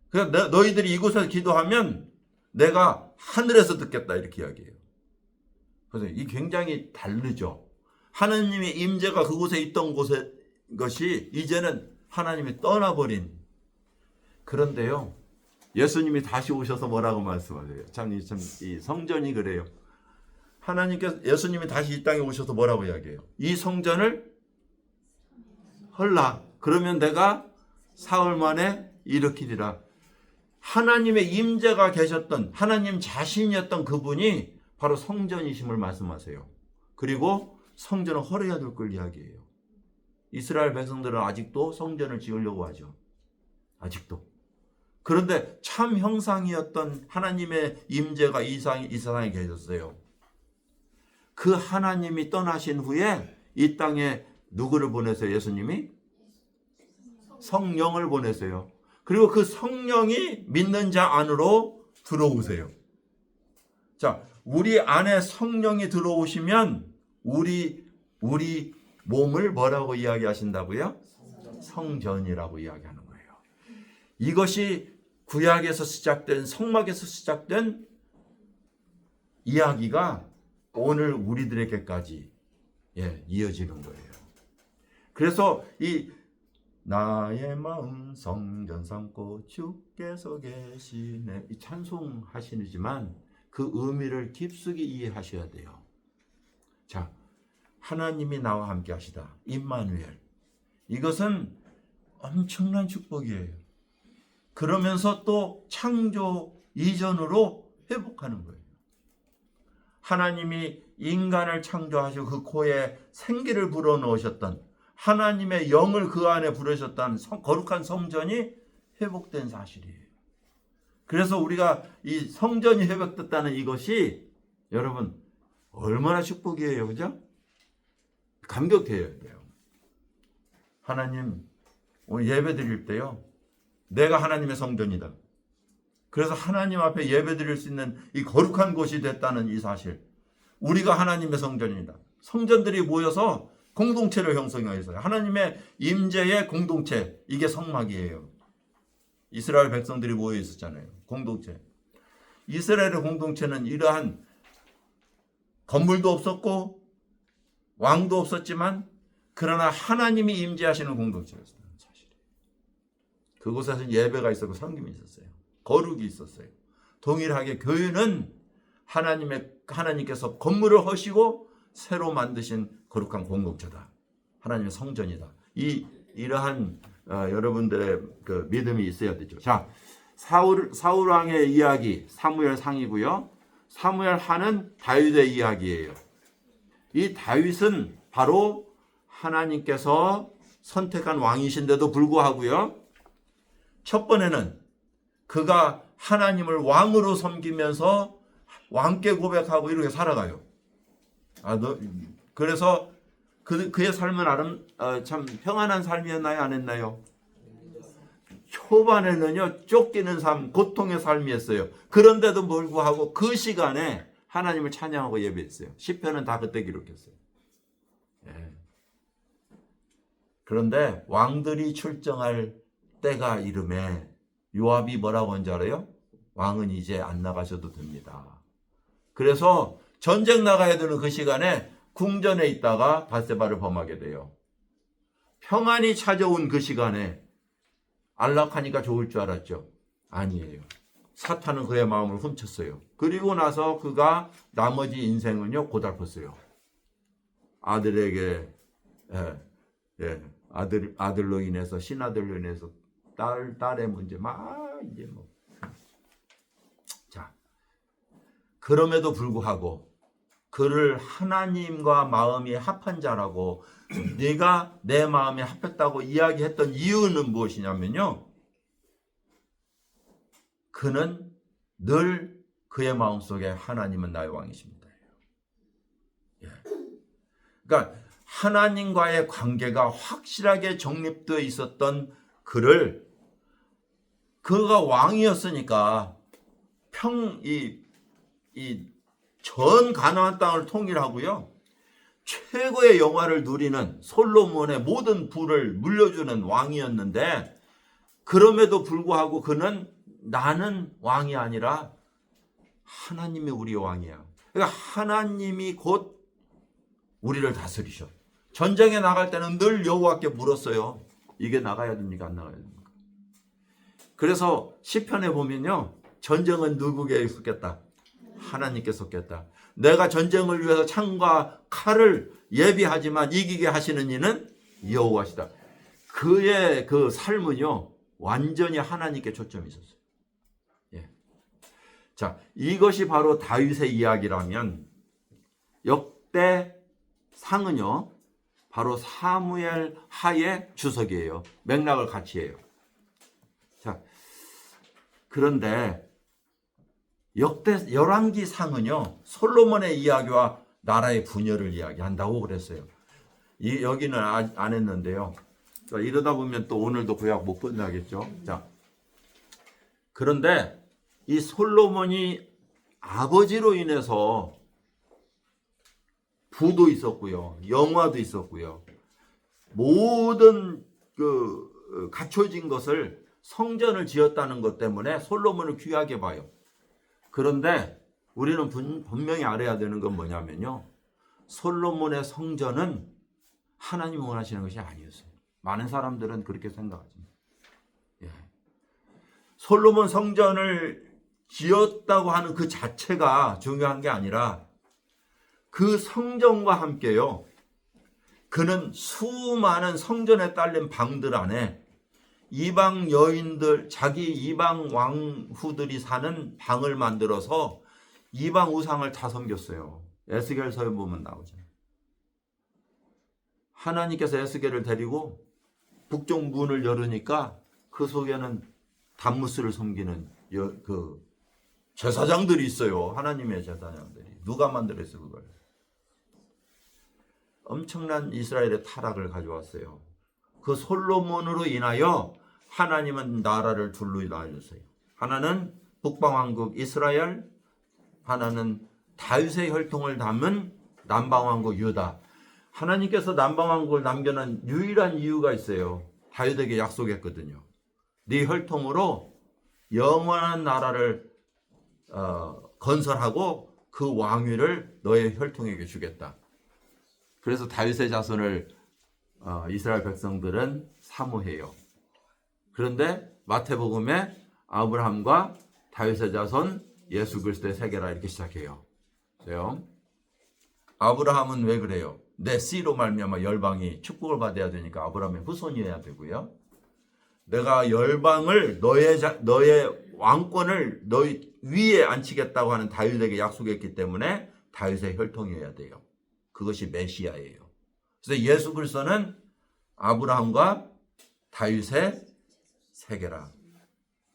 그래서 너희들이 이곳에서 기도하면 내가 하늘에서 듣겠다, 이렇게 이야기해요. 그래서 이 굉장히 다르죠. 하나님의 임재가 그곳에 있던 것이 이제는 하나님이 떠나버린. 그런데요, 예수님이 다시 오셔서 뭐라고 말씀하세요? 참 이 성전이 그래요. 예수님이 다시 이 땅에 오셔서 뭐라고 이야기해요? 이 성전을 헐라. 그러면 내가 사흘 만에 일으키리라. 하나님의 임재가 계셨던, 하나님 자신이었던 그분이 바로 성전이심을 말씀하세요. 그리고 성전을 헐어야 될 걸 이야기해요. 이스라엘 백성들은 아직도 성전을 지으려고 하죠. 아직도. 그런데 참 형상이었던 하나님의 임재가 이 세상에 계셨어요. 그 하나님이 떠나신 후에 이 땅에 누구를 보내세요? 예수님이 성령을 보내세요. 그리고 그 성령이 믿는 자 안으로 들어오세요. 자, 우리 안에 성령이 들어오시면 우리 몸을 뭐라고 이야기하신다고요? 성전이라고 이야기하는 거예요. 이것이 구약에서 시작된, 성막에서 시작된 이야기가 오늘 우리들에게까지 이어지는 거예요. 그래서 이 나의 마음 성전 삼고 주께서 계시네, 이 찬송하시지만 그 의미를 깊숙이 이해하셔야 돼요. 자, 하나님이 나와 함께 하시다, 임마누엘, 이것은 엄청난 축복이에요. 그러면서 또 창조 이전으로 회복하는 거예요. 하나님이 인간을 창조하시고 그 코에 생기를 불어넣으셨던, 하나님의 영을 그 안에 부르셨다는 거룩한 성전이 회복된 사실이에요. 그래서 우리가 이 성전이 회복됐다는 이것이 여러분 얼마나 축복이에요, 그죠? 감격해야 돼요. 하나님, 오늘 예배 드릴 때요, 내가 하나님의 성전이다. 그래서 하나님 앞에 예배 드릴 수 있는 이 거룩한 곳이 됐다는 이 사실, 우리가 하나님의 성전이다. 성전들이 모여서 공동체를 형성해서 하나님의 임재의 공동체, 이게 성막이에요. 이스라엘 백성들이 모여 있었잖아요. 공동체. 이스라엘의 공동체는 이러한 건물도 없었고 왕도 없었지만 그러나 하나님이 임재하시는 공동체였어요. 사실. 그곳에서는 예배가 있었고 섬김이 있었어요. 거룩이 있었어요. 동일하게 교회는 하나님께서 건물을 허시고 새로 만드신 거룩한 공동체다. 하나님의 성전이다. 이러한 여러분들의 그 믿음이 있어야 되죠. 자, 사울 왕의 이야기 사무엘 상이고요. 사무엘 하는 다윗의 이야기예요. 이 다윗은 바로 하나님께서 선택한 왕이신데도 불구하고요, 첫 번에는 그가 하나님을 왕으로 섬기면서 왕께 고백하고 이렇게 살아가요. 그래서 그의 삶은 참 평안한 삶이었나요? 안 했나요? 초반에는요, 쫓기는 삶, 고통의 삶이었어요. 그런데도 불구하고 그 시간에 하나님을 찬양하고 예배했어요. 시편은 다 그때 기록했어요. 그런데 왕들이 출정할 때가 이름에 요압이 뭐라고 한지 알아요? 왕은 이제 안 나가셔도 됩니다. 그래서 전쟁 나가야 되는 그 시간에 궁전에 있다가 밧세바를 범하게 돼요. 평안이 찾아온 그 시간에 안락하니까 좋을 줄 알았죠? 아니에요. 사탄은 그의 마음을 훔쳤어요. 그리고 나서 그가 나머지 인생은요, 고달팠어요. 아들에게 아들로 인해서, 신아들로 인해서 딸의 문제 막 이제 뭐. 자, 그럼에도 불구하고 그를 하나님과 마음이 합한 자라고, 네가 내 마음에 합했다고 이야기했던 이유는 무엇이냐면요, 그는 늘 그의 마음속에 하나님은 나의 왕이십니다. 그러니까 하나님과의 관계가 확실하게 정립되어 있었던 그가 왕이었으니까 전 가나안 땅을 통일하고요, 최고의 영화를 누리는 솔로몬의 모든 부를 물려주는 왕이었는데, 그럼에도 불구하고 그는 나는 왕이 아니라 하나님이 우리의 왕이야. 그러니까 하나님이 곧 우리를 다스리셔. 전쟁에 나갈 때는 늘 여호와께 물었어요. 이게 나가야 됩니까? 안 나가야 됩니까? 그래서 시편에 보면요, 전쟁은 누구에게 속겠다? 하나님께 속겠다. 내가 전쟁을 위해서 창과 칼을 예비하지만 이기게 하시는 이는 여호와시다. 그의 그 삶은요, 완전히 하나님께 초점이 있었어요. 자, 이것이 바로 다윗의 이야기라면, 역대상은요, 바로 사무엘 하의 주석이에요. 맥락을 같이 해요. 자, 그런데 열왕기상은요, 솔로몬의 이야기와 나라의 분열을 이야기한다고 그랬어요. 여기는 안 했는데요. 자, 이러다 보면 또 오늘도 구약 못 끝나겠죠. 자, 그런데 이 솔로몬이 아버지로 인해서 부도 있었고요, 영화도 있었고요, 모든 그 갖춰진 것을 성전을 지었다는 것 때문에 솔로몬을 귀하게 봐요. 그런데 우리는 분명히 알아야 되는 건 뭐냐면요, 솔로몬의 성전은 하나님 원하시는 것이 아니었어요. 많은 사람들은 그렇게 생각하십니다. 예. 솔로몬 성전을 지었다고 하는 그 자체가 중요한 게 아니라 그 성전과 함께요, 그는 수많은 성전에 딸린 방들 안에 이방 여인들, 자기 이방 왕후들이 사는 방을 만들어서 이방 우상을 다 섬겼어요. 에스겔서에 보면 나오죠. 하나님께서 에스겔을 데리고 북쪽 문을 열으니까 그 속에는 담무스를 섬기는 그 제사장들이 있어요. 하나님의 제사장들이. 누가 만들었어요, 그걸? 엄청난 이스라엘의 타락을 가져왔어요. 그 솔로몬으로 인하여 하나님은 나라를 둘로 나뉘었어요. 하나는 북방왕국 이스라엘, 하나는 다윗의 혈통을 담은 남방왕국 유다. 하나님께서 남방왕국을 남겨놓은 유일한 이유가 있어요. 다윗에게 약속했거든요. 네 혈통으로 영원한 나라를 건설하고 그 왕위를 너의 혈통에게 주겠다. 그래서 다윗의 자손을 이스라엘 백성들은 사모해요. 그런데 마태복음에 아브라함과 다윗의 자손 예수 그리스도의 세계라 이렇게 시작해요. 그래요? 아브라함은 왜 그래요? 내 씨로 말미암아 열방이 축복을 받아야 되니까 아브라함의 후손이어야 되고요. 내가 열방을 너의 왕권을 너희 위에 앉히겠다고 하는 다윗에게 약속했기 때문에 다윗의 혈통이어야 돼요. 그것이 메시아예요. 그래서 예수 그리스도는 아브라함과 다윗의 세계라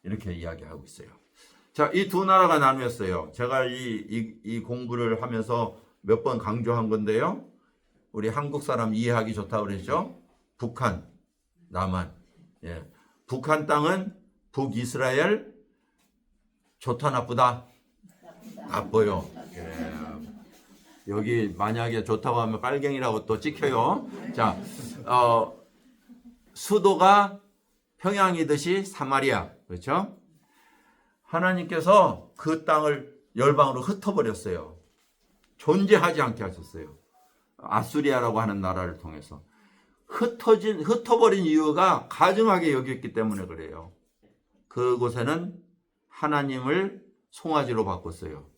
이렇게 이야기하고 있어요. 자, 이 두 나라가 나누었어요. 제가 이 공부를 하면서 몇 번 강조한 건데요. 우리 한국 사람 이해하기 좋다고 그랬죠. 북한, 남한. 예. 북한 땅은 북이스라엘. 좋다 나쁘다? 나빠요. 예. 여기 만약에 좋다고 하면 빨갱이라고 또 찍혀요. 자, 수도가 평양이듯이 사마리아. 그렇죠? 하나님께서 그 땅을 열방으로 흩어버렸어요. 존재하지 않게 하셨어요. 아수리아라고 하는 나라를 통해서. 흩어버린 이유가 가증하게 여겼기 때문에 그래요. 그곳에는 하나님을 송아지로 바꿨어요.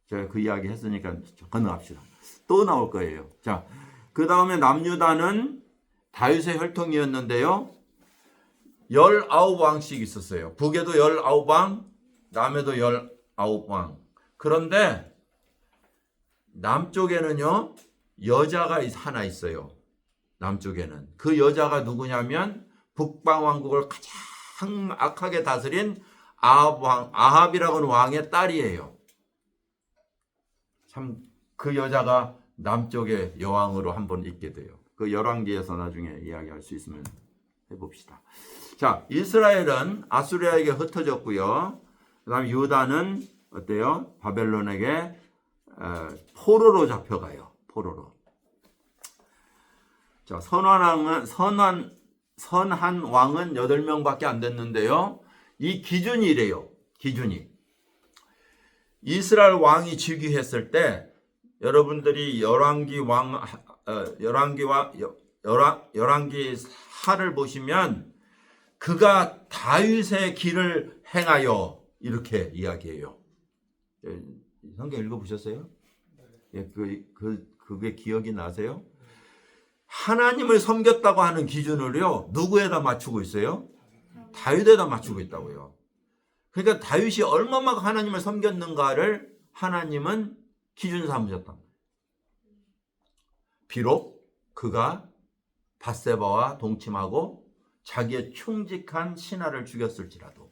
제가 그 이야기 했으니까 건너갑시다. 또 나올 거예요. 자, 그 다음에 남유다는 다윗의 혈통이었는데요. 19왕씩 있었어요. 북에도 19왕, 남에도 19왕. 그런데 남쪽에는요, 여자가 하나 있어요. 남쪽에는. 그 여자가 누구냐면 북방왕국을 가장 악하게 다스린 아합이라고 하는 왕의 딸이에요. 참 그 여자가 남쪽의 여왕으로 한번 있게 돼요. 그 열왕기에서 나중에 이야기할 수 있으면 해봅시다. 자, 이스라엘은 아수리아에게 흩어졌고요. 그 다음에 유다는 어때요? 바벨론에게 포로로 잡혀가요. 포로로. 자, 선한 왕은 8명밖에 안 됐는데요. 이 기준이 이래요. 기준이. 이스라엘 왕이 즉위했을 때 여러분들이 열왕기 하를 보시면 그가 다윗의 길을 행하여 이렇게 이야기해요. 성경 읽어보셨어요? 예, 그게 기억이 나세요? 하나님을 섬겼다고 하는 기준을요, 누구에다 맞추고 있어요? 다윗에다 맞추고 있다고요. 그러니까 다윗이 얼마만큼 하나님을 섬겼는가를 하나님은 기준 삼으셨다. 비록 그가 밧세바와 동침하고 자기의 충직한 신하를 죽였을지라도.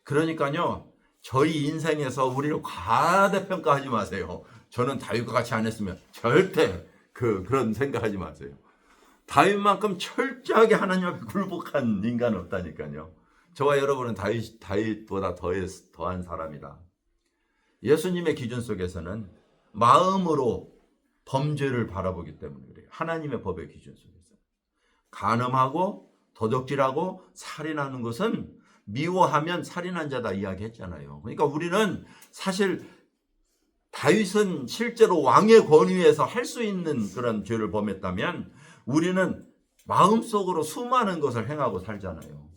그러니까요, 저희 인생에서 우리를 과대평가하지 마세요. 저는 다윗과 같이 안 했으면 절대 그런 생각하지 마세요. 다윗만큼 철저하게 하나님 앞에 굴복한 인간은 없다니까요. 저와 여러분은 다윗보다 더한 사람이다. 예수님의 기준 속에서는 마음으로 범죄를 바라보기 때문에 그래요. 하나님의 법의 기준 속에서. 간음하고 도적질하고 살인하는 것은 미워하면 살인한 자다 이야기했잖아요. 그러니까 우리는 사실 다윗은 실제로 왕의 권위에서 할 수 있는 그런 죄를 범했다면 우리는 마음속으로 수많은 것을 행하고 살잖아요.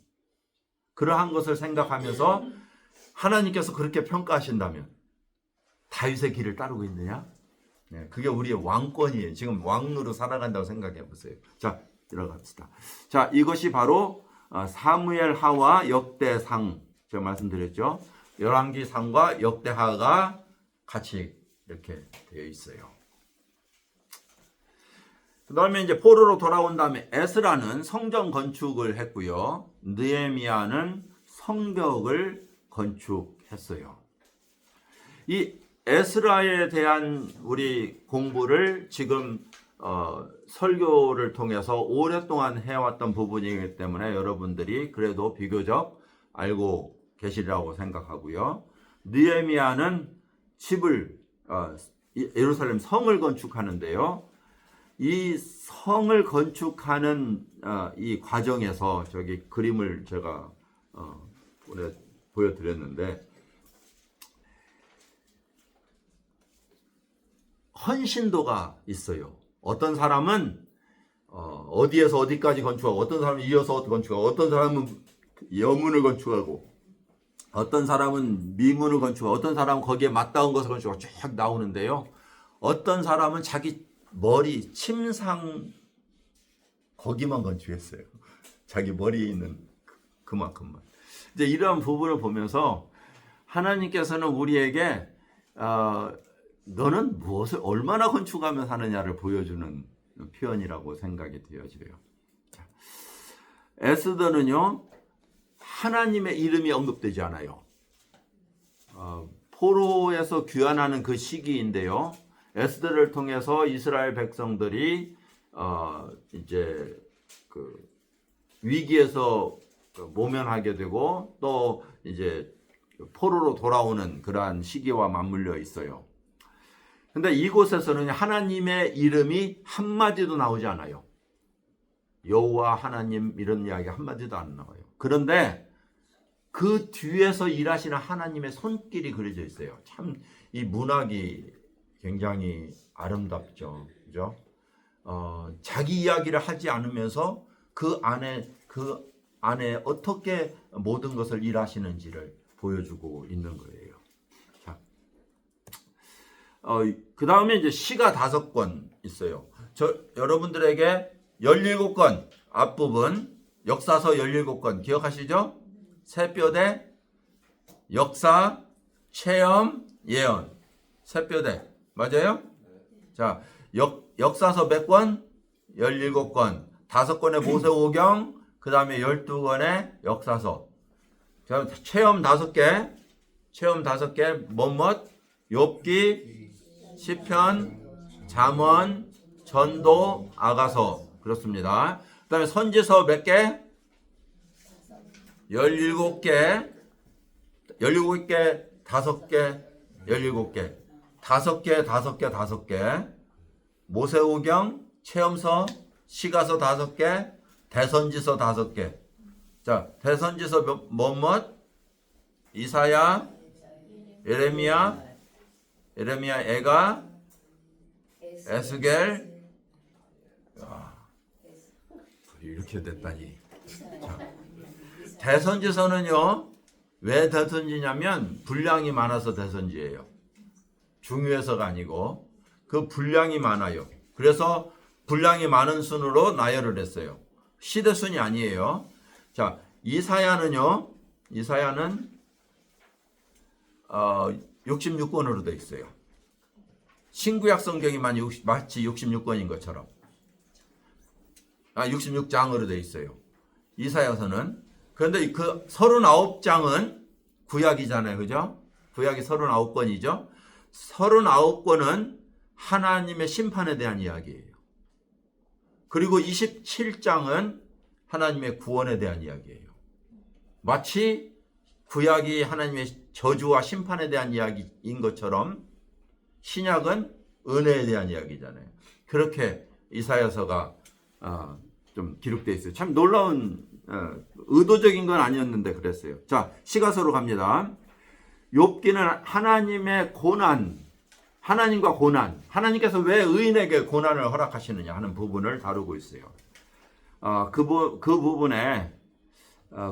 그러한 것을 생각하면서 하나님께서 그렇게 평가하신다면 다윗의 길을 따르고 있느냐? 네, 그게 우리의 왕권이에요. 지금 왕으로 살아간다고 생각해 보세요. 자, 들어갑시다. 자, 이것이 바로 사무엘 하와 역대상, 제가 말씀드렸죠. 열왕기상과 역대하가 같이 이렇게 되어 있어요. 그 다음에 이제 포로로 돌아온 다음에 에스라는 성전 건축을 했고요. 느헤미야는 성벽을 건축했어요. 이 에스라에 대한 우리 공부를 지금 설교를 통해서 오랫동안 해왔던 부분이기 때문에 여러분들이 그래도 비교적 알고 계시리라고 생각하고요. 느헤미야는 집을 예루살렘 성을 건축하는데요. 이 성을 건축하는 이 과정에서 저기 그림을 제가 오늘 보여드렸는데 헌신도가 있어요. 어떤 사람은 어디에서 어디까지 건축하고, 어떤 사람은 이어서 건축하고, 어떤 사람은 여문을 건축하고, 어떤 사람은 미문을 건축하고, 어떤 사람은 거기에 맞닿은 것을 건축하고 쭉 나오는데요. 어떤 사람은 자기 머리 침상 거기만 건축했어요. 자기 머리에 있는 그만큼만. 이제 이러한 부분을 보면서 하나님께서는 우리에게 너는 무엇을 얼마나 건축하며 사느냐를 보여주는 표현이라고 생각이 되어져요. 에스더는요, 하나님의 이름이 언급되지 않아요. 포로에서 귀환하는 그 시기인데요. 에스더를 통해서 이스라엘 백성들이 이제 그 위기에서 모면하게 되고 또 이제 포로로 돌아오는 그러한 시기와 맞물려 있어요. 근데 이곳에서는 하나님의 이름이 한마디도 나오지 않아요. 여호와 하나님 이런 이야기 한마디도 안 나와요. 그런데 그 뒤에서 일하시는 하나님의 손길이 그려져 있어요. 참 이 문학이 굉장히 아름답죠. 그죠? 자기 이야기를 하지 않으면서 그 안에 어떻게 모든 것을 일하시는지를 보여주고 있는 거예요. 자, 그 다음에 이제 시가 5권 있어요. 여러분들에게 17권 앞부분 역사서 17권 기억하시죠? 새뼈대, 역사, 체험, 예언. 새뼈대 맞아요? 자, 역사서 몇 권? 17권. 5권의 모세오경, 그 다음에 12권의 역사서. 자, 체험 5개. 체험 5개. 뭐뭇? 욥기, 시편, 잠언, 전도, 아가서. 그렇습니다. 그 다음에 선지서 몇 개? 17개. 17개, 5개, 17개. 5개. 모세오경, 체험서, 시가서 5개, 대선지서 5개. 자, 대선지서 뭐뭇? 이사야, 예레미야, 애가, 에스겔. 이렇게 됐다니. 자, 대선지서는요, 왜 대선지냐면 분량이 많아서 대선지예요. 중요해서가 아니고 그 분량이 많아요. 그래서 분량이 많은 순으로 나열을 했어요. 시대순이 아니에요. 자, 이사야는 66권으로 되어 있어요. 신구약 성경이 마치 66권인 것처럼 66장으로 되어 있어요. 이사야서는. 그런데 그 39장은 구약이잖아요. 그죠? 구약이 39권이죠. 39권은 하나님의 심판에 대한 이야기예요. 그리고 27장은 하나님의 구원에 대한 이야기예요. 마치 구약이 하나님의 저주와 심판에 대한 이야기인 것처럼 신약은 은혜에 대한 이야기잖아요. 그렇게 이사야서가 좀 기록되어 있어요. 참 놀라운 의도적인 건 아니었는데 그랬어요. 자, 시가서로 갑니다. 욥기는 하나님의 고난, 하나님과 고난, 하나님께서 왜 의인에게 고난을 허락하시느냐 하는 부분을 다루고 있어요. 그 부분에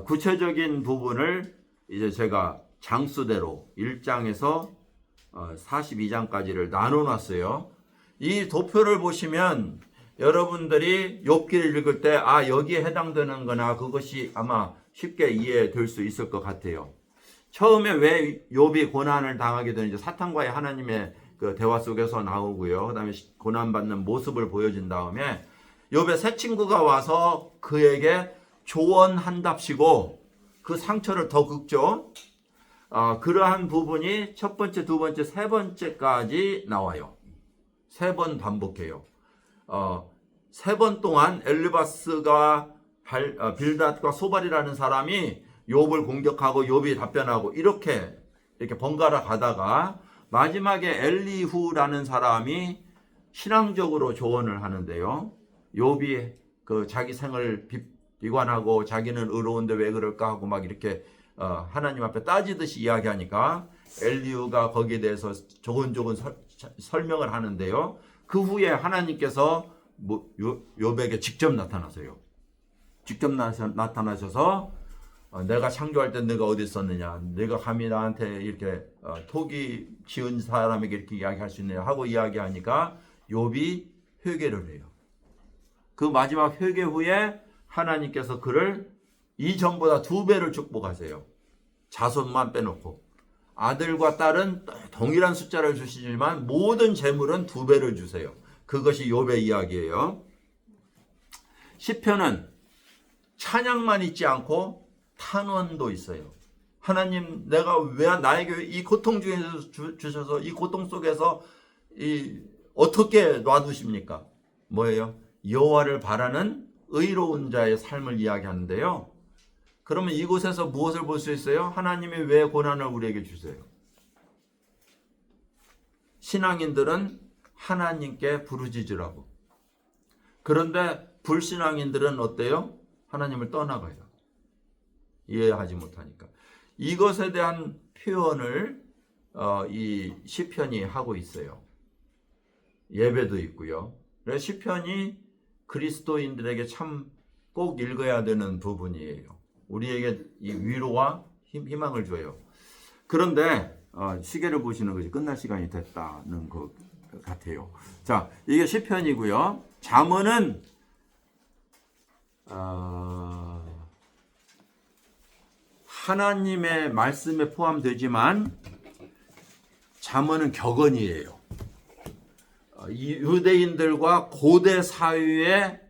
구체적인 부분을 이제 제가 장수대로 1장에서 42장까지를 나눠놨어요. 이 도표를 보시면 여러분들이 욥기를 읽을 때 여기에 해당되는 거나 그것이 아마 쉽게 이해될 수 있을 것 같아요. 처음에 왜 욥이 고난을 당하게 되는지 사탄과의 하나님의 그 대화 속에서 나오고요. 그 다음에 고난받는 모습을 보여준 다음에 욥의 새 친구가 와서 그에게 조언한답시고 그 상처를 더 긁죠. 그러한 부분이 첫 번째, 두 번째, 세 번째까지 나와요. 3번 반복해요. 3번 동안 엘리바스가 빌닷과 소발이라는 사람이 욥을 공격하고 욥이 답변하고 이렇게 번갈아 가다가 마지막에 엘리후라는 사람이 신앙적으로 조언을 하는데요. 욥이 그 자기 생을 비관하고 자기는 의로운데 왜 그럴까 하고 막 이렇게 하나님 앞에 따지듯이 이야기하니까 엘리후가 거기에 대해서 조곤조곤 설명을 하는데요. 그 후에 하나님께서 욥에게 직접 나타나세요. 직접 나타나셔서 내가 창조할 때 네가 어디 있었느냐, 네가 감히 나한테 이렇게 토기 지은 사람에게 이렇게 이야기할 수 있느냐 하고 이야기하니까 욥이 회개를 해요. 그 마지막 회개 후에 하나님께서 그를 이전보다 2배를 축복하세요. 자손만 빼놓고. 아들과 딸은 동일한 숫자를 주시지만 모든 재물은 2배를 주세요. 그것이 욥의 이야기예요. 시편은 찬양만 있지 않고 탄원도 있어요. 하나님, 내가 왜 나에게 이 고통 중에서 주셔서 이 고통 속에서 어떻게 놔두십니까? 뭐예요? 여호와를 바라는 의로운 자의 삶을 이야기하는데요. 그러면 이곳에서 무엇을 볼 수 있어요? 하나님이 왜 고난을 우리에게 주세요? 신앙인들은 하나님께 부르짖으라고. 그런데 불신앙인들은 어때요? 하나님을 떠나가요. 이해하지 못하니까. 이것에 대한 표현을 이 시편이 하고 있어요. 예배도 있고요. 그래서 시편이 그리스도인들에게 참 꼭 읽어야 되는 부분이에요. 우리에게 이 위로와 희망을 줘요. 그런데 시계를 보시는 것이 끝날 시간이 됐다는 것 같아요. 자, 이게 시편이고요. 잠언은 하나님의 말씀에 포함되지만 잠언은 격언이에요. 유대인들과 고대 사회에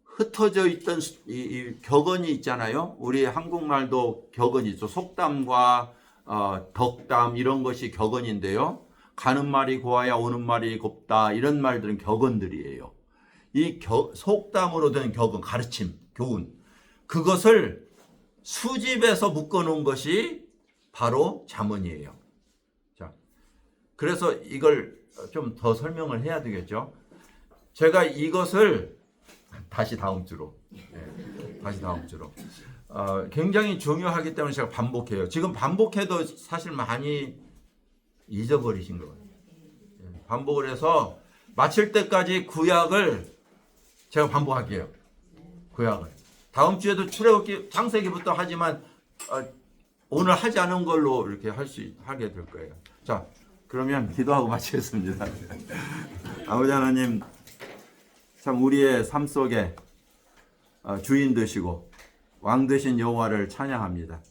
흩어져 있던 이 격언이 있잖아요. 우리 한국말도 격언이 있죠. 속담과 덕담 이런 것이 격언인데요. 가는 말이 고와야 오는 말이 곱다 이런 말들은 격언들이에요. 이 속담으로 된 격언, 가르침, 교훈 그것을 수집해서 묶어놓은 것이 바로 잠언이에요. 자, 그래서 이걸 좀 더 설명을 해야 되겠죠. 제가 이것을 다시 다음 주로 굉장히 중요하기 때문에 제가 반복해요. 지금 반복해도 사실 많이 잊어버리신 것 같아요. 반복을 해서 마칠 때까지 구약을 제가 반복할게요. 구약을 다음 주에도 출애굽기 창세기부터 하지만 오늘 하지 않은 걸로 이렇게 하게 될 거예요. 자, 그러면 기도하고 마치겠습니다. 아버지 하나님, 참 우리의 삶 속에 주인 되시고 왕 되신 여호와를 찬양합니다.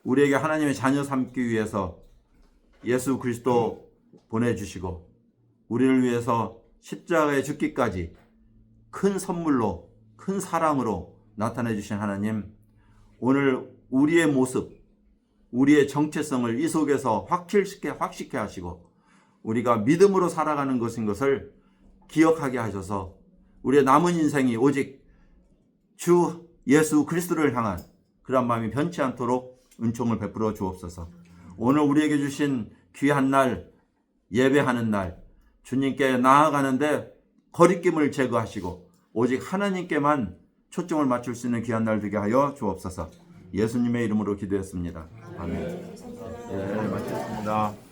우리에게 하나님의 자녀 삼기 위해서 예수 그리스도 보내주시고 우리를 위해서 십자가에 죽기까지 큰 선물로 큰 사랑으로 나타내 주신 하나님, 오늘 우리의 모습, 우리의 정체성을 이 속에서 확실케 하시고 우리가 믿음으로 살아가는 것인 것을 기억하게 하셔서 우리의 남은 인생이 오직 주 예수 그리스도를 향한 그런 마음이 변치 않도록 은총을 베풀어 주옵소서. 오늘 우리에게 주신 귀한 날, 예배하는 날, 주님께 나아가는데 거리낌을 제거하시고 오직 하나님께만 초점을 맞출 수 있는 귀한 날 되게 하여 주옵소서. 예수님의 이름으로 기도했습니다. 아멘. 예, 마치겠습니다.